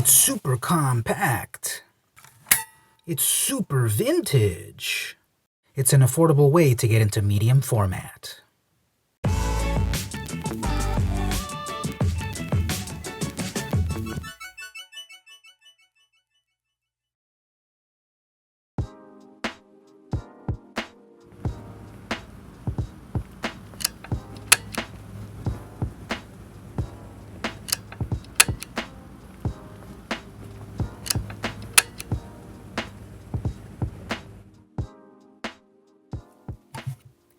It's super compact. It's super vintage. It's an affordable way to get into medium format.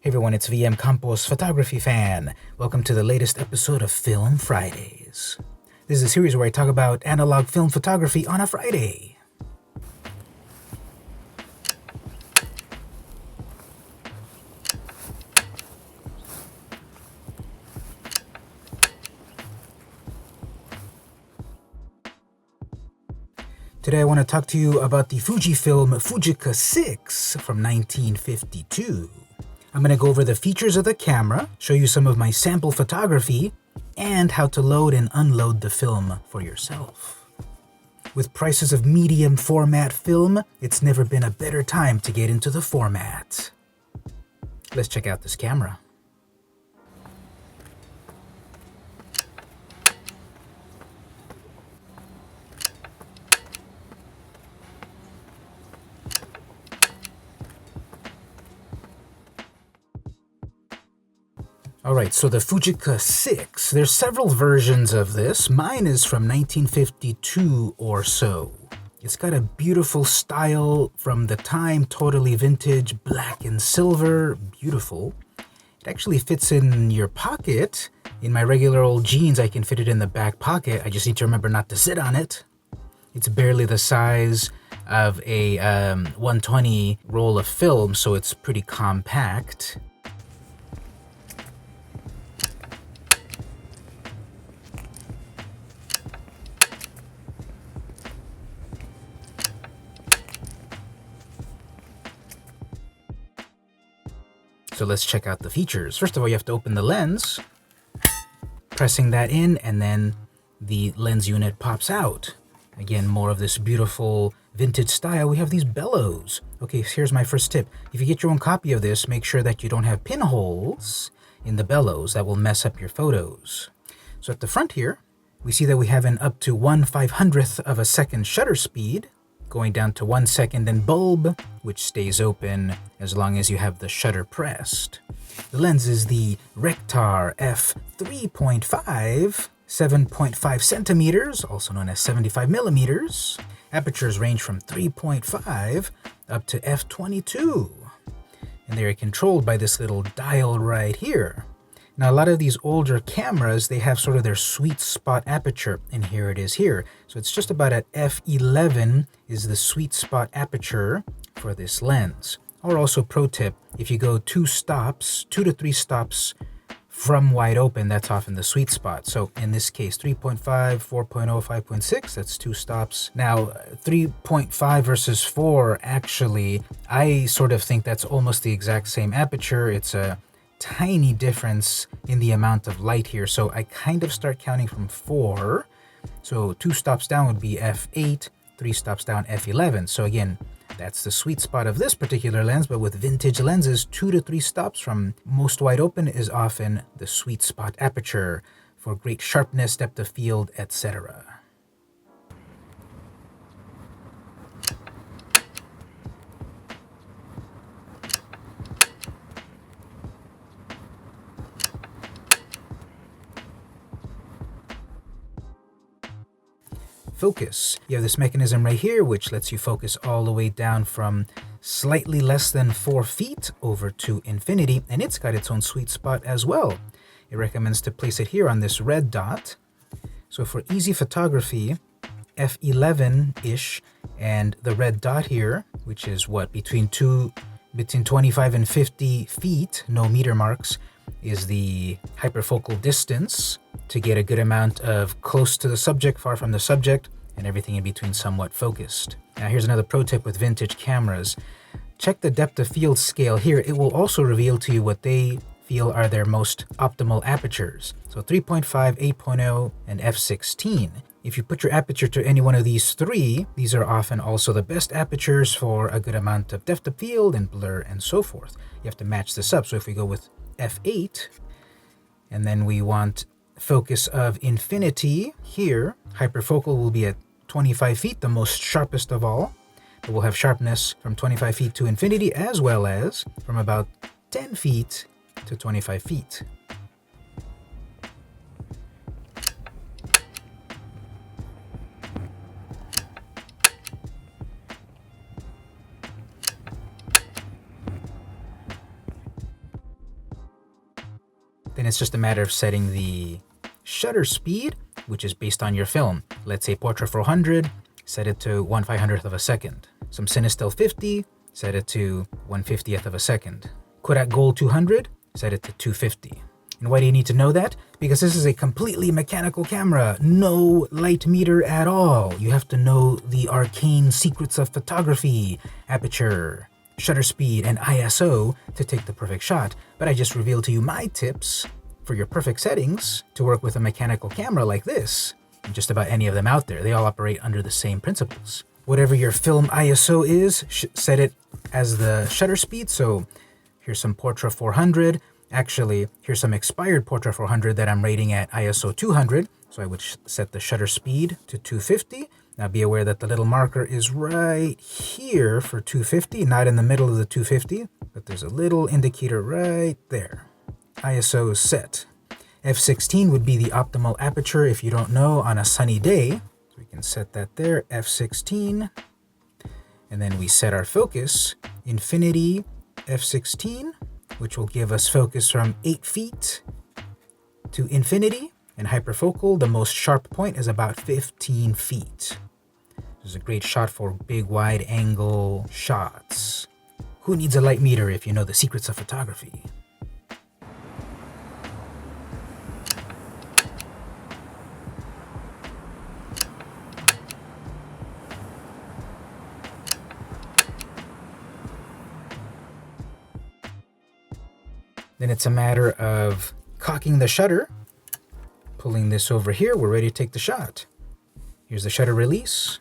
Hey everyone, it's vmcampos, photography fan. Welcome to the latest episode of Film Fridays. This is a series where I talk about analog film photography on a Friday. Today I want to talk to you about the Fujifilm Fujica 6 from 1952. I'm going to go over the features of the camera, show you some of my sample photography, and how to load and unload the film for yourself. With prices of medium format film, it's never been a better time to get into the format. Let's check out this camera. Alright, so the Fujica 6, there's several versions of this. Mine is from 1952 or so. It's got a beautiful style from the time, totally vintage, black and silver, beautiful. It actually fits in your pocket. In my regular old jeans, I can fit it in the back pocket. I just need to remember not to sit on it. It's barely the size of a 120 roll of film, so it's pretty compact. So let's check out the features. First of all, you have to open the lens, pressing that in, and then the lens unit pops out. Again, more of this beautiful vintage style. We have these bellows. Okay, here's my first tip. If you get your own copy of this, make sure that you don't have pinholes in the bellows. That will mess up your photos. So at the front here, we see that we have an up to 1/500th of a second shutter speed, going down to 1 second in bulb, which stays open as long as you have the shutter pressed. The lens is the Rektar f3.5, 7.5 centimeters, also known as 75 millimeters. Apertures range from 3.5 up to f22. And they are controlled by this little dial right here. Now, a lot of these older cameras, they have sort of their sweet spot aperture, and here it is here. So it's just about at f11 is the sweet spot aperture for this lens. Or also, pro tip, if you go 2 to 3 stops from wide open, that's often the sweet spot. So in this case, 3.5, 4.0, 5.6, that's 2 stops. Now, 3.5 versus 4, actually, I sort of think that's almost the exact same aperture. It's a tiny difference in the amount of light here, so I kind of start counting from 4. So 2 stops down would be f8, 3 stops down f11. So again, that's the sweet spot of this particular lens, but with vintage lenses, 2 to 3 stops from most wide open is often the sweet spot aperture for great sharpness, depth of field, etc. Focus. You have this mechanism right here, which lets you focus all the way down from slightly less than 4 feet over to infinity, and it's got its own sweet spot as well. It recommends to place it here on this red dot. So for easy photography, f11-ish, and the red dot here, which is what, between 25 and 50 feet, no meter marks, is the hyperfocal distance to get a good amount of close to the subject, far from the subject, and everything in between somewhat focused. Now here's another pro tip with vintage cameras. Check the depth of field scale here. It will also reveal to you what they feel are their most optimal apertures. So 3.5, 8.0, and f16. If you put your aperture to any one of these three, these are often also the best apertures for a good amount of depth of field and blur and so forth. You have to match this up. So if we go with f8, and then we want focus of infinity here, hyperfocal will be at 25 feet, the most sharpest of all. But we'll have sharpness from 25 feet to infinity, as well as from about 10 feet to 25 feet. Then it's just a matter of setting the shutter speed, which is based on your film. Let's say Portra 400, set it to 1/500th of a second. Some Cinestel 50, set it to 1/50th of a second. Kodak Gold 200, set it to 250. And why do you need to know that? Because this is a completely mechanical camera, no light meter at all. You have to know the arcane secrets of photography, aperture, shutter speed, and ISO to take the perfect shot. But I just revealed to you my tips for your perfect settings to work with a mechanical camera like this. And just about any of them out there, they all operate under the same principles. Whatever your film ISO is, set it as the shutter speed. So here's some Portra 400. Actually, here's some expired Portra 400 that I'm rating at ISO 200. So I would set the shutter speed to 250. Now be aware that the little marker is right here for 250, not in the middle of the 250, but there's a little indicator right there. ISO is set. f16 would be the optimal aperture if you don't know on a sunny day. So we can set that there, f16. And then we set our focus, infinity f16, which will give us focus from 8 feet to infinity. And hyperfocal, the most sharp point is about 15 feet. This is a great shot for big wide angle shots. Who needs a light meter if you know the secrets of photography? Then it's a matter of cocking the shutter, pulling this over here, we're ready to take the shot. Here's the shutter release,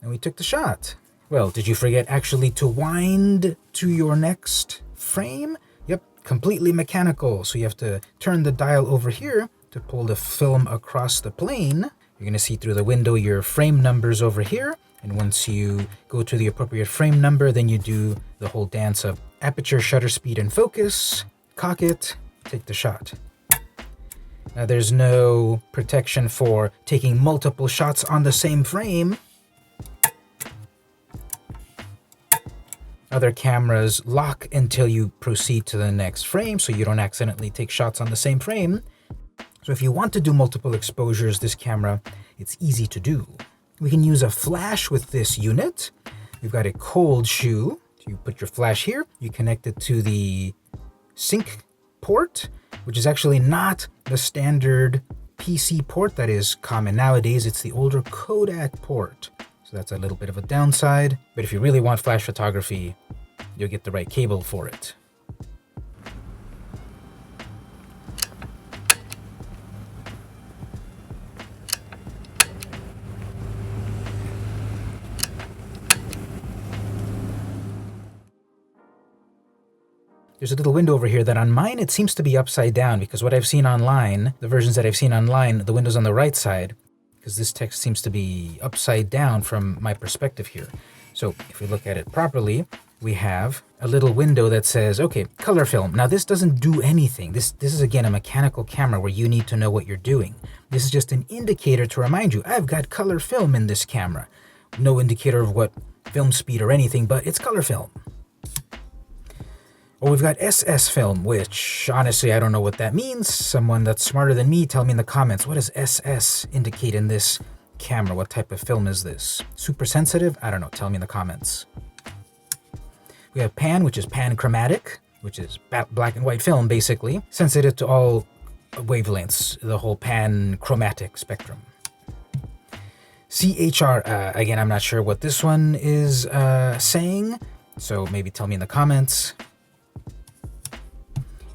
and we took the shot. Well, did you forget actually to wind to your next frame? Yep, completely mechanical. So you have to turn the dial over here to pull the film across the plane. You're gonna see through the window your frame numbers over here. And once you go to the appropriate frame number, then you do the whole dance of aperture, shutter speed, and focus. Cock it, take the shot. Now there's no protection for taking multiple shots on the same frame. Other cameras lock until you proceed to the next frame so you don't accidentally take shots on the same frame. So if you want to do multiple exposures, this camera, it's easy to do. We can use a flash with this unit. We've got a cold shoe. So you put your flash here, you connect it to the sync port, which is actually not the standard PC port that is common nowadays. It's the older Kodak port. So that's a little bit of a downside. But if you really want flash photography, you'll get the right cable for it. There's a little window over here that on mine, it seems to be upside down because what I've seen online, the versions that I've seen online, the window's on the right side because this text seems to be upside down from my perspective here. So if we look at it properly, we have a little window that says, okay, color film. Now this doesn't do anything. This is again a mechanical camera where you need to know what you're doing. This is just an indicator to remind you, I've got color film in this camera. No indicator of what film speed or anything, but it's color film. Or we've got SS film, which honestly, I don't know what that means. Someone that's smarter than me, tell me in the comments, what does SS indicate in this camera? What type of film is this? Super sensitive? I don't know, tell me in the comments. We have pan, which is panchromatic, which is black and white film, basically. Sensitive to all wavelengths, the whole panchromatic spectrum. CHR, again, I'm not sure what this one is saying, so maybe tell me in the comments.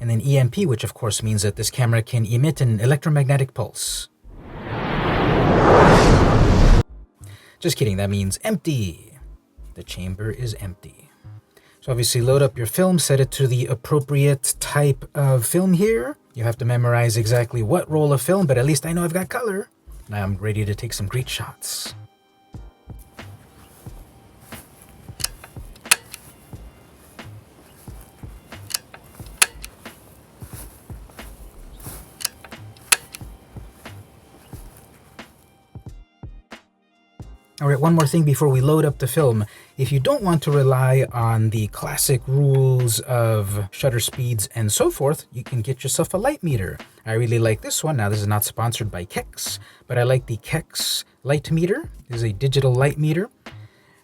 And then EMP, which of course means that this camera can emit an electromagnetic pulse. Just kidding, that means empty. The chamber is empty. So obviously load up your film, set it to the appropriate type of film here. You have to memorize exactly what roll of film, but at least I know I've got color. Now I'm ready to take some great shots. All right, one more thing before we load up the film. If you don't want to rely on the classic rules of shutter speeds and so forth, you can get yourself a light meter. I really like this one. Now, this is not sponsored by Kex, but I like the Kex light meter. This is a digital light meter.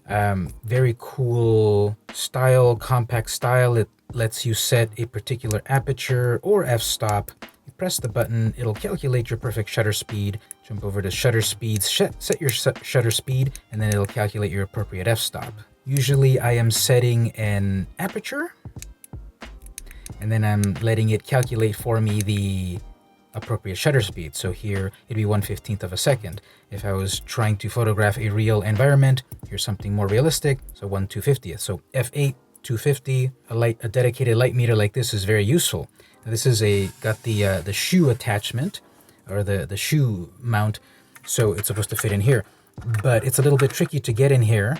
Very cool style, compact style. It lets you set a particular aperture or f-stop. Press the button, it'll calculate your perfect shutter speed. Jump over to shutter speeds, set your shutter speed, and then it'll calculate your appropriate f-stop. Usually I am setting an aperture, and then I'm letting it calculate for me the appropriate shutter speed. So here it'd be 1/15 of a second. If I was trying to photograph a real environment, here's something more realistic, so 1/250th. So f8, 250, a dedicated light meter like this is very useful. This is got the shoe attachment, or the shoe mount, so it's supposed to fit in here. But it's a little bit tricky to get in here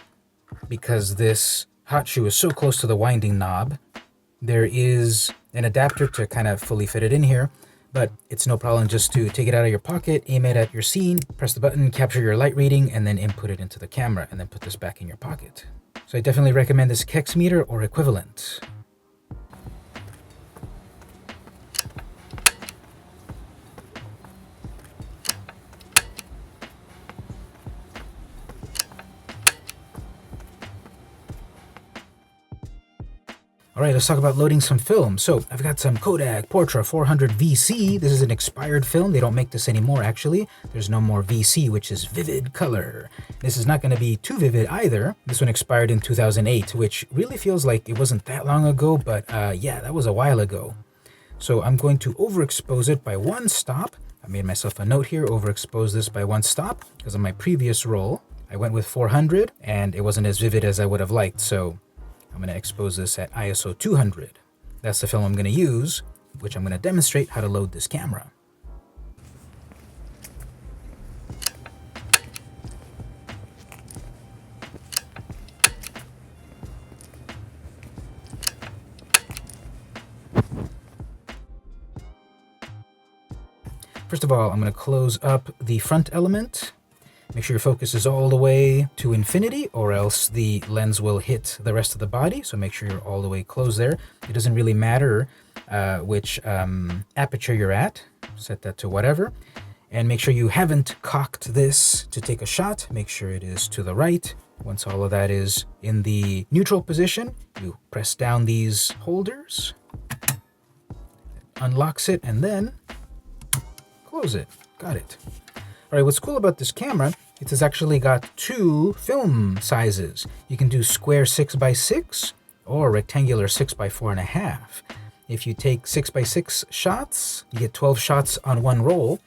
because this hot shoe is so close to the winding knob. There is an adapter to kind of fully fit it in here, but it's no problem just to take it out of your pocket, aim it at your scene, press the button, capture your light reading, and then input it into the camera, and then put this back in your pocket. So I definitely recommend this Kex meter or equivalent. All right, let's talk about loading some film. So I've got some Kodak Portra 400 VC. This is an expired film. They don't make this anymore, actually. There's no more VC, which is vivid color. This is not going to be too vivid either. This one expired in 2008, which really feels like it wasn't that long ago, but yeah, that was a while ago. So I'm going to overexpose it by 1 stop. I made myself a note here, overexpose this by 1 stop, because on my previous roll, I went with 400, and it wasn't as vivid as I would have liked, so I'm going to expose this at ISO 200. That's the film I'm going to use, which I'm going to demonstrate how to load this camera. First of all, I'm going to close up the front element. Make sure your focus is all the way to infinity, or else the lens will hit the rest of the body. So make sure you're all the way closed there. It doesn't really matter which aperture you're at. Set that to whatever. And make sure you haven't cocked this to take a shot. Make sure it is to the right. Once all of that is in the neutral position, you press down these holders. Unlocks it, and then close it. Got it. All right, what's cool about this camera, it has actually got 2 film sizes. You can do square 6x6 or rectangular 6x4.5. If you take 6x6 shots, you get 12 shots on one roll.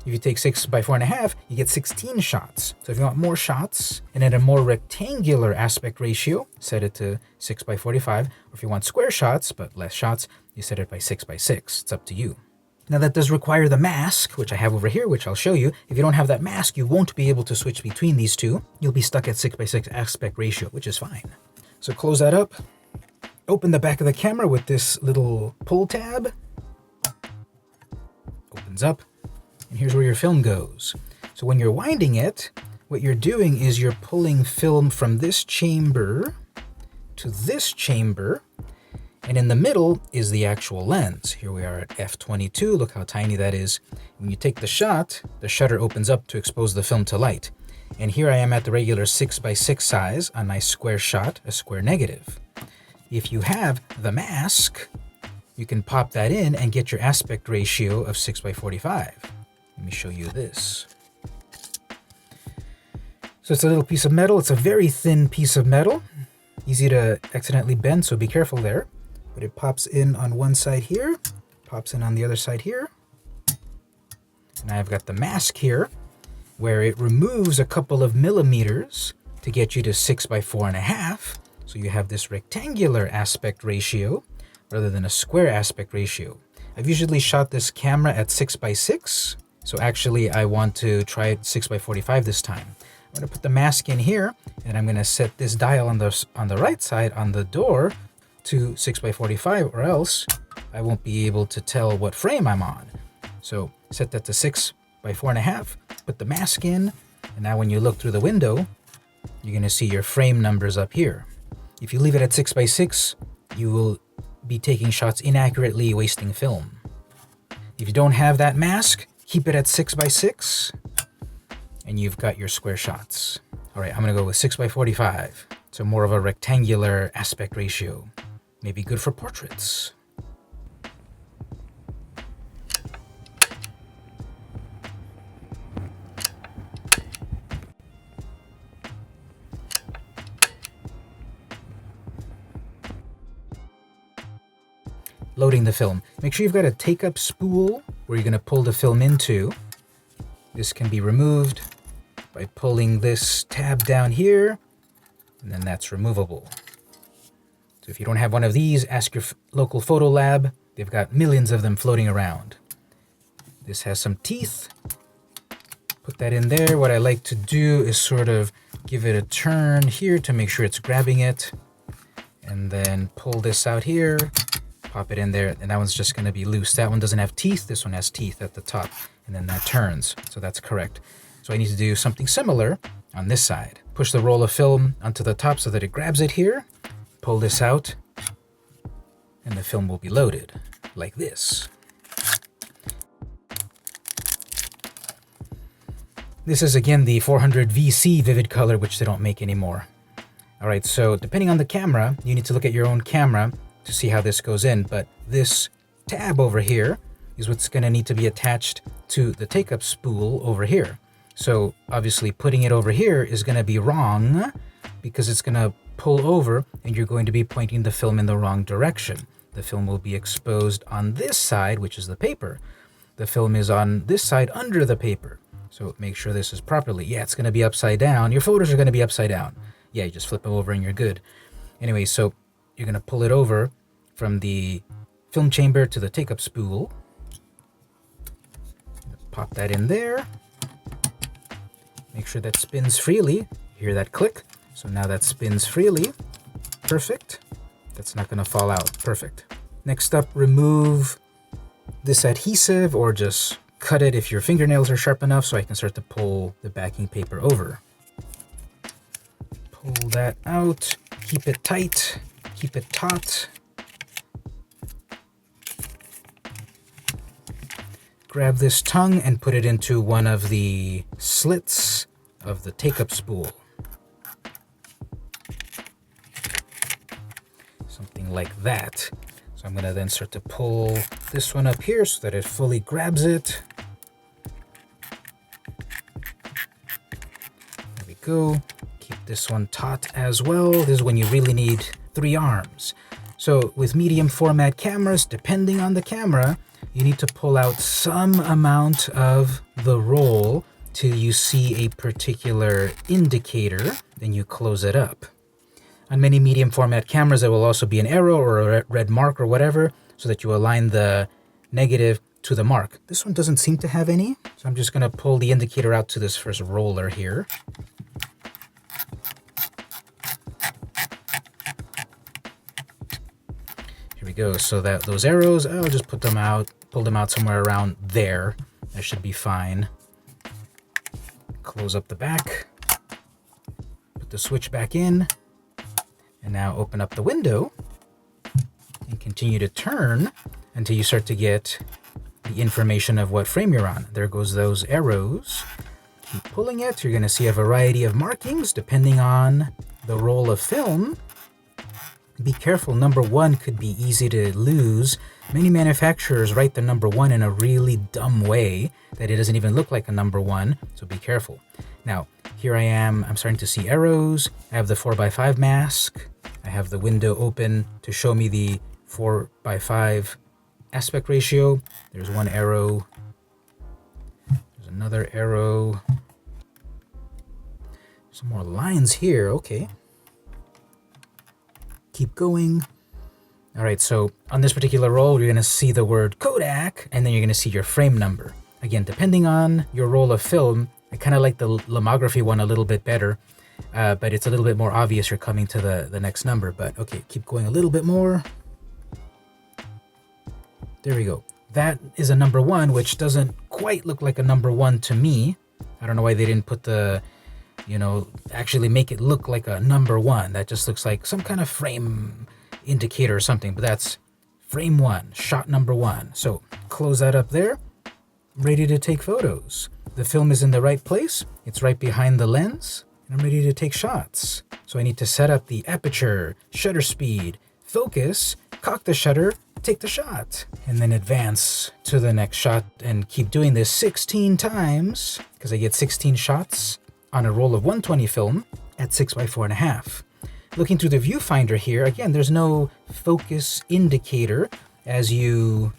If you take 6x4.5, you get 16 shots. So if you want more shots and at a more rectangular aspect ratio, set it to 6x45. Or if you want square shots but less shots, you set it by 6x6. It's up to you. Now that does require the mask, which I have over here, which I'll show you. If you don't have that mask, you won't be able to switch between these two. You'll be stuck at 6x6 aspect ratio, which is fine. So close that up. Open the back of the camera with this little pull tab. Opens up, and here's where your film goes. So when you're winding it, what you're doing is you're pulling film from this chamber to this chamber, and in the middle is the actual lens. Here we are at f22. Look how tiny that is. When you take the shot, the shutter opens up to expose the film to light. And here I am at the regular 6x6 size, a nice square shot, a square negative. If you have the mask, you can pop that in and get your aspect ratio of 6x45. Let me show you this. So it's a little piece of metal. It's a very thin piece of metal. Easy to accidentally bend, so be careful there. But it pops in on one side here, pops in on the other side here. And I've got the mask here. where it removes a couple of millimeters to get you to 6 by 4.5. So you have this rectangular aspect ratio rather than a square aspect ratio. I've usually shot this camera at 6 by 6. So actually I want to try it 6 by 45 this time. I'm going to put the mask in here, and I'm going to set this dial on the right side on the door to 6 by 45, or else I won't be able to tell what frame I'm on. So set that to 6 by 4.5, put the mask in, and now when you look through the window, you're going to see your frame numbers up here. If you leave it at 6 by 6, you will be taking shots inaccurately, wasting film. If you don't have that mask, keep it at 6 by 6, and you've got your square shots. All right, I'm going to go with 6 by 45. So more of a rectangular aspect ratio. Maybe good for portraits. Loading the film. Make sure you've got a take-up spool where you're going to pull the film into. This can be removed by pulling this tab down here, and then that's removable. So if you don't have one of these, ask your local photo lab. They've got millions of them floating around. This has some teeth. Put that in there. What I like to do is sort of give it a turn here to make sure it's grabbing it, and then pull this out here. Pop it in there, and that one's just going to be loose. That one doesn't have teeth. This one has teeth at the top, and then that turns. So that's correct. So I need to do something similar on this side. Push the roll of film onto the top so that it grabs it here. Pull this out, and the film will be loaded like this. This is again the 400 VC Vivid Color, which they don't make anymore. All right, so depending on the camera, you need to look at your own camera to see how this goes in, but this tab over here is what's going to need to be attached to the take-up spool over here. So obviously putting it over here is going to be wrong because it's going to pull over and you're going to be pointing the film in the wrong direction. The film will be exposed on this side, which is the paper. The film is on this side under the paper. So make sure this is properly. Yeah, it's going to be upside down. Your photos are going to be upside down. Yeah, you just flip them over and you're good. Anyway, so you're going to pull it over from the film chamber to the take-up spool. Pop that in there. Make sure that spins freely. Hear that click? So now that spins freely. Perfect. That's not going to fall out. Perfect. Next up, remove this adhesive, or just cut it if your fingernails are sharp enough so I can start to pull the backing paper over. Pull that out. Keep it tight. Keep it taut. Grab this tongue and put it into one of the slits of the take-up spool. Something like that. So I'm going to then start to pull this one up here so that it fully grabs it. There we go. Keep this one taut as well. This is when you really need 3 arms. So with medium format cameras, depending on the camera, you need to pull out some amount of the roll till you see a particular indicator, then you close it up. On many medium format cameras, there will also be an arrow or a red mark or whatever, so that you align the negative to the mark. This one doesn't seem to have any, so I'm just going to pull the indicator out to this first roller here. Here we go. So that those arrows, I'll just pull them out somewhere around there. That should be fine. Close up the back. Put the switch back in. And now open up the window and continue to turn until you start to get the information of what frame you're on. There goes those arrows. Keep pulling it. You're going to see a variety of markings depending on the roll of film. Be careful, number 1 could be easy to lose. Many manufacturers write the number 1 in a really dumb way that it doesn't even look like a number 1, so be careful. Now, here I am, I'm starting to see arrows. I have the 4x5 mask. I have the window open to show me the 4x5 aspect ratio. There's one arrow. There's another arrow. Some more lines here, okay. Keep going. All right, so on this particular roll, you're gonna see the word Kodak, and then you're gonna see your frame number. Again, depending on your roll of film, I kind of like the lomography one a little bit better, but it's a little bit more obvious you're coming to the next number. But okay, keep going a little bit more. There we go. That is a number 1, which doesn't quite look like a number 1 to me. I don't know why they didn't put the, actually make it look like a number 1. That just looks like some kind of frame indicator or something, but that's frame 1, shot number 1. So close that up there. Ready to take photos. The film is in the right place. It's right behind the lens, and I'm ready to take shots. So I need to set up the aperture, shutter speed, focus, cock the shutter, take the shot, and then advance to the next shot and keep doing this 16 times because I get 16 shots on a roll of 120 film at 6x4.5. Looking through the viewfinder here, again, there's no focus indicator. As you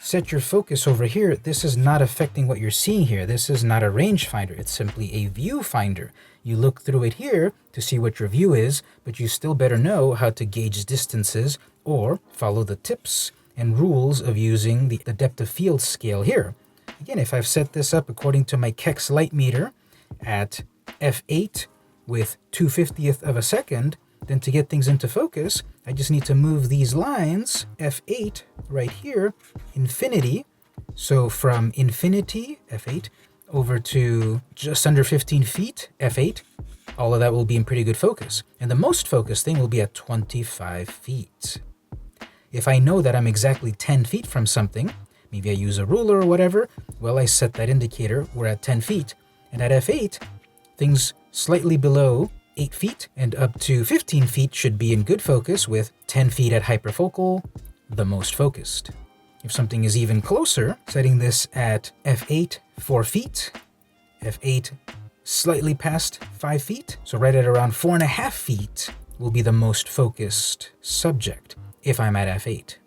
set your focus over here, this is not affecting what you're seeing here. This is not a rangefinder. It's simply a viewfinder. You look through it here to see what your view is, but you still better know how to gauge distances or follow the tips and rules of using the depth of field scale here. Again, if I've set this up according to my Keck's light meter at f8 with 2/50th of a second, then to get things into focus, I just need to move these lines, f8 right here, infinity. So from infinity, f8, over to just under 15 feet, f8, all of that will be in pretty good focus. And the most focused thing will be at 25 feet. If I know that I'm exactly 10 feet from something, maybe I use a ruler or whatever, well, I set that indicator, we're at 10 feet. And at f8, things slightly below 8 feet and up to 15 feet should be in good focus, with 10 feet at hyperfocal, the most focused. If something is even closer, setting this at f8, 4 feet, f8 slightly past 5 feet, so right at around 4.5 feet will be the most focused subject if I'm at f8.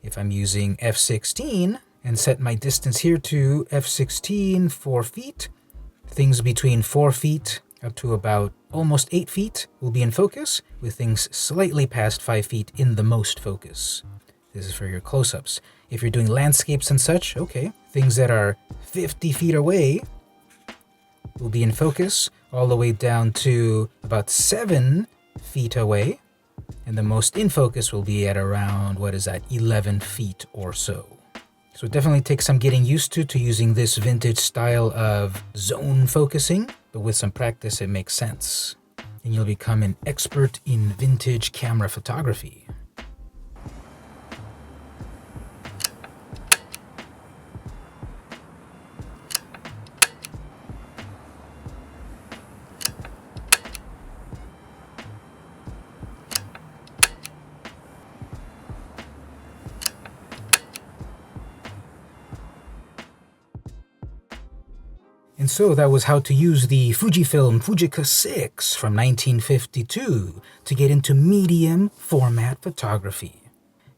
If I'm using f16 and set my distance here to f16, 4 feet, things between 4 feet up to about almost 8 feet will be in focus, with things slightly past 5 feet in the most focus. This is for your close-ups. If you're doing landscapes and such, okay, things that are 50 feet away will be in focus all the way down to about 7 feet away, and the most in focus will be at around, 11 feet or so. So it definitely takes some getting used to using this vintage style of zone focusing, but with some practice it makes sense, and you'll become an expert in vintage camera photography. And so that was how to use the Fujifilm Fujica 6 from 1952 to get into medium format photography.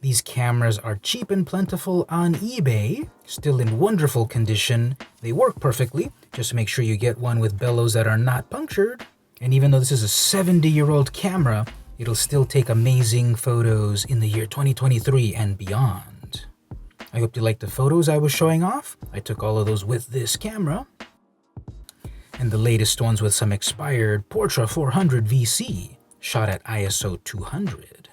These cameras are cheap and plentiful on eBay, still in wonderful condition. They work perfectly. Just make sure you get one with bellows that are not punctured. And even though this is a 70-year-old camera, it'll still take amazing photos in the year 2023 and beyond. I hope you liked the photos I was showing off. I took all of those with this camera, and the latest ones with some expired Portra 400 VC, shot at ISO 200.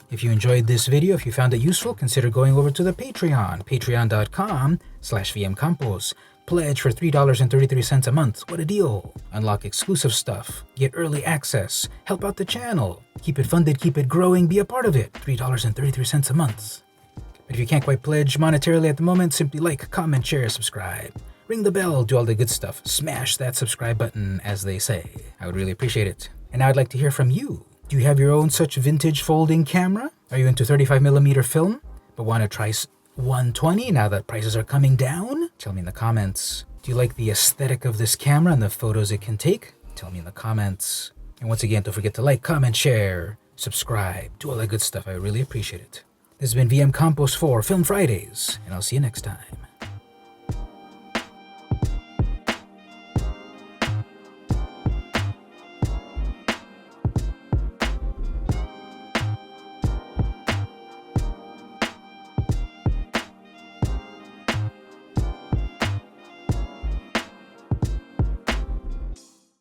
If you enjoyed this video, if you found it useful, consider going over to the Patreon, patreon.com/vmcampos. Pledge for $3.33 a month. What a deal. Unlock exclusive stuff, get early access, help out the channel, keep it funded, keep it growing, be a part of it. $3.33 a month. But if you can't quite pledge monetarily at the moment, simply like, comment, share, subscribe. Ring the bell, do all the good stuff. Smash that subscribe button, as they say. I would really appreciate it. And now I'd like to hear from you. Do you have your own such vintage folding camera? Are you into 35mm film, but want to try 120 now that prices are coming down? Tell me in the comments. Do you like the aesthetic of this camera and the photos it can take? Tell me in the comments. And once again, don't forget to like, comment, share, subscribe, do all that good stuff. I really appreciate it. This has been VM Campos for Film Fridays, and I'll see you next time.